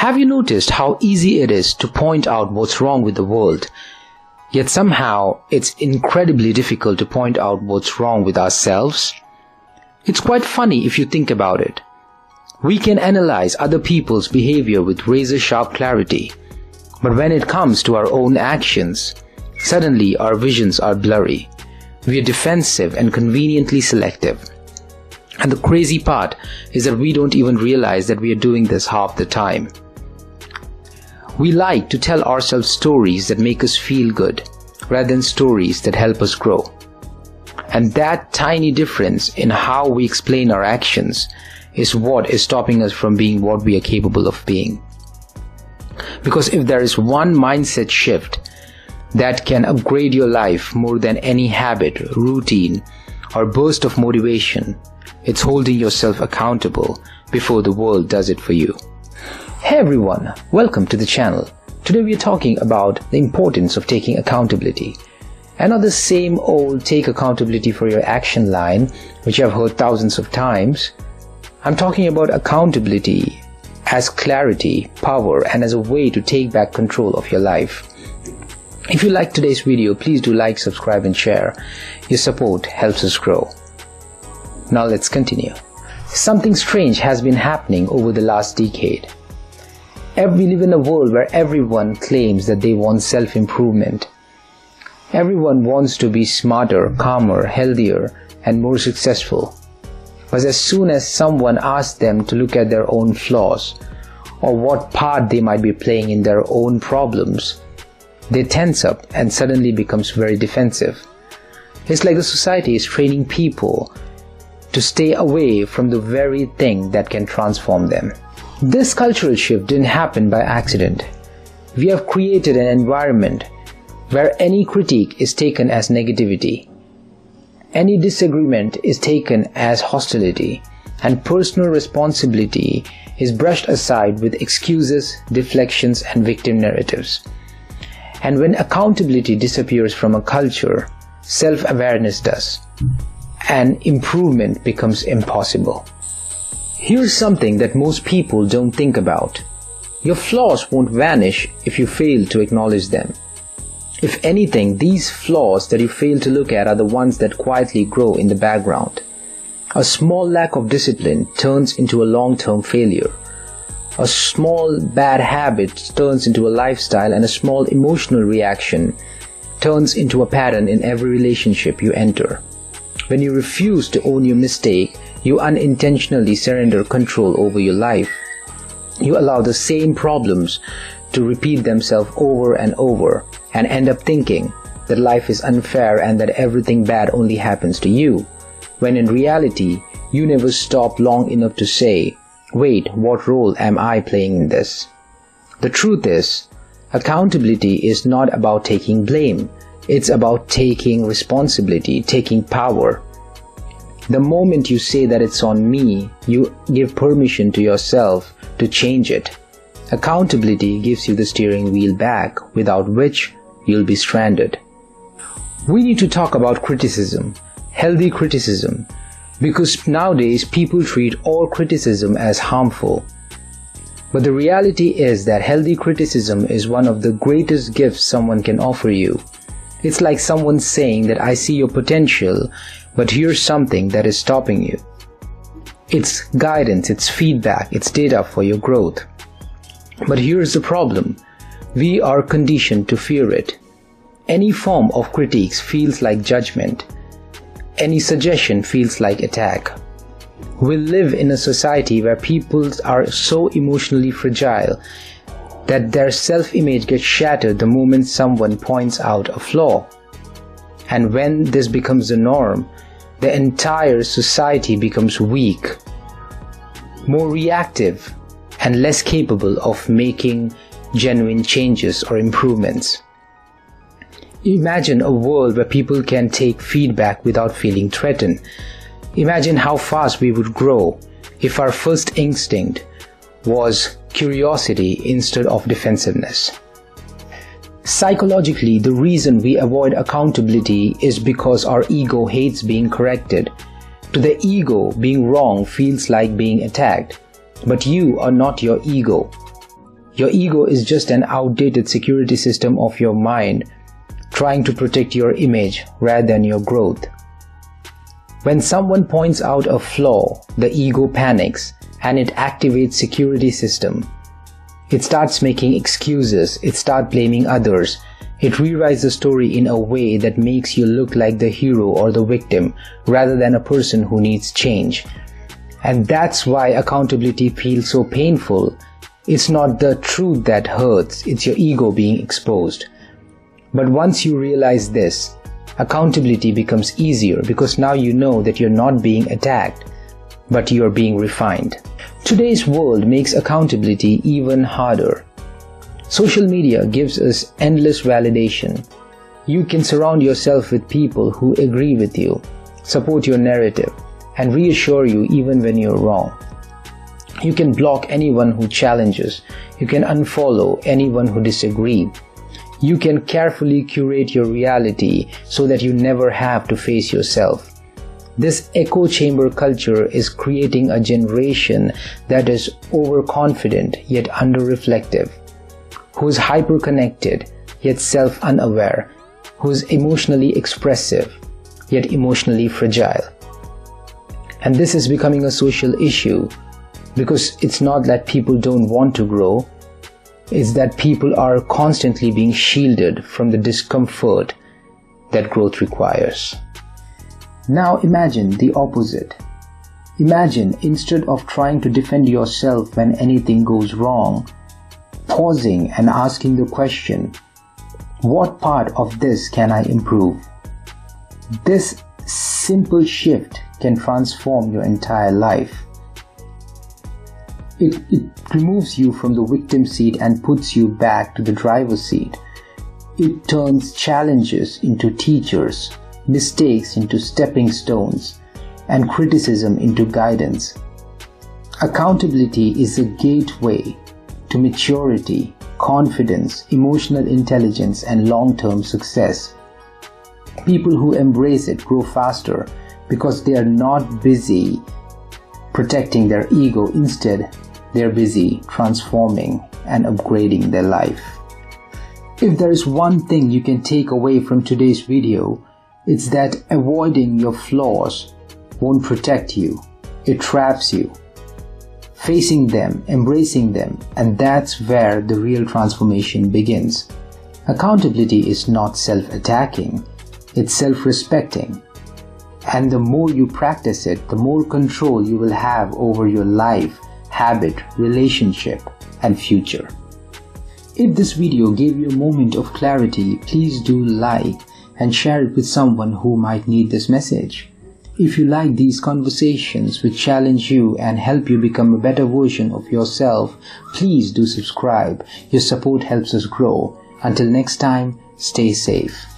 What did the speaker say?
Have you noticed how easy it is to point out what's wrong with the world, yet somehow it's incredibly difficult to point out what's wrong with ourselves? It's quite funny if you think about it. We can analyze other people's behavior with razor-sharp clarity, but when it comes to our own actions, suddenly our visions are blurry. We are defensive and conveniently selective. And the crazy part is that we don't even realize that we are doing this half the time. We like to tell ourselves stories that make us feel good, rather than stories that help us grow. And that tiny difference in how we explain our actions is what is stopping us from being what we are capable of being. Because if there is one mindset shift that can upgrade your life more than any habit, routine, or burst of motivation, it's holding yourself accountable before the world does it for you. Hey everyone, welcome to the channel. Today we are talking about the importance of taking accountability. And not the same old take accountability for your action line, which I've heard thousands of times. I'm talking about accountability as clarity, power, and as a way to take back control of your life. If you like today's video, please do like, subscribe, and share. Your support helps us grow. Now let's continue. Something strange has been happening over the last decade. We live in a world where everyone claims that they want self-improvement. Everyone wants to be smarter, calmer, healthier, and more successful. But as soon as someone asks them to look at their own flaws, or what part they might be playing in their own problems, they tense up and suddenly becomes very defensive. It's like the society is training people to stay away from the very thing that can transform them. This cultural shift didn't happen by accident. We have created an environment where any critique is taken as negativity. Any disagreement is taken as hostility, and personal responsibility is brushed aside with excuses, deflections, and victim narratives. And when accountability disappears from a culture, self-awareness does, and improvement becomes impossible. Here's something that most people don't think about. Your flaws won't vanish if you fail to acknowledge them. If anything, these flaws that you fail to look at are the ones that quietly grow in the background. A small lack of discipline turns into a long-term failure. A small bad habit turns into a lifestyle, and a small emotional reaction turns into a pattern in every relationship you enter. When you refuse to own your mistake, you unintentionally surrender control over your life. You allow the same problems to repeat themselves over and over, and end up thinking that life is unfair and that everything bad only happens to you, when in reality, you never stop long enough to say, wait, what role am I playing in this? The truth is, accountability is not about taking blame. It's about taking responsibility, taking power. The moment you say that it's on me, you give permission to yourself to change it. Accountability gives you the steering wheel back, without which you'll be stranded. We need to talk about criticism, healthy criticism, because nowadays people treat all criticism as harmful. But the reality is that healthy criticism is one of the greatest gifts someone can offer you. It's like someone saying that I see your potential, but here's something that is stopping you. It's guidance, it's feedback, it's data for your growth. But here's the problem. We are conditioned to fear it. Any form of critiques feels like judgment. Any suggestion feels like attack. We live in a society where people are so emotionally fragile that their self-image gets shattered the moment someone points out a flaw. And when this becomes the norm, the entire society becomes weak, more reactive, and less capable of making genuine changes or improvements. Imagine a world where people can take feedback without feeling threatened. Imagine how fast we would grow if our first instinct was curiosity instead of defensiveness. Psychologically, the reason we avoid accountability is because our ego hates being corrected. To the ego, being wrong feels like being attacked. But you are not your ego. Your ego is just an outdated security system of your mind, trying to protect your image rather than your growth. When someone points out a flaw, the ego panics and it activates security system. It starts making excuses, it starts blaming others. It rewrites the story in a way that makes you look like the hero or the victim rather than a person who needs change. And that's why accountability feels so painful. It's not the truth that hurts, it's your ego being exposed. But once you realize this, accountability becomes easier because now you know that you're not being attacked, but you're being refined. Today's world makes accountability even harder. Social media gives us endless validation. You can surround yourself with people who agree with you, support your narrative, and reassure you even when you're wrong. You can block anyone who challenges. You can unfollow anyone who disagrees. You can carefully curate your reality so that you never have to face yourself. This echo chamber culture is creating a generation that is overconfident yet under-reflective, who is hyper-connected yet self-unaware, who is emotionally expressive yet emotionally fragile. And this is becoming a social issue because it's not that people don't want to grow, it's that people are constantly being shielded from the discomfort that growth requires. Now imagine the opposite. Imagine instead of trying to defend yourself when anything goes wrong, pausing and asking the question, what part of this can I improve? This simple shift can transform your entire life. It removes you from the victim seat and puts you back to the driver's seat. It turns challenges into teachers, mistakes into stepping stones, and criticism into guidance. Accountability is a gateway to maturity, confidence, emotional intelligence, and long-term success. People who embrace it grow faster because they are not busy protecting their ego. Instead, they're busy transforming and upgrading their life. If there is one thing you can take away from today's video, it's that avoiding your flaws won't protect you. It traps you. Facing them, embracing them, and that's where the real transformation begins. Accountability is not self-attacking, it's self-respecting. And the more you practice it, the more control you will have over your life, habit, relationship, and future. If this video gave you a moment of clarity, please do like and share it with someone who might need this message. If you like these conversations which challenge you and help you become a better version of yourself, please do subscribe. Your support helps us grow. Until next time, stay safe.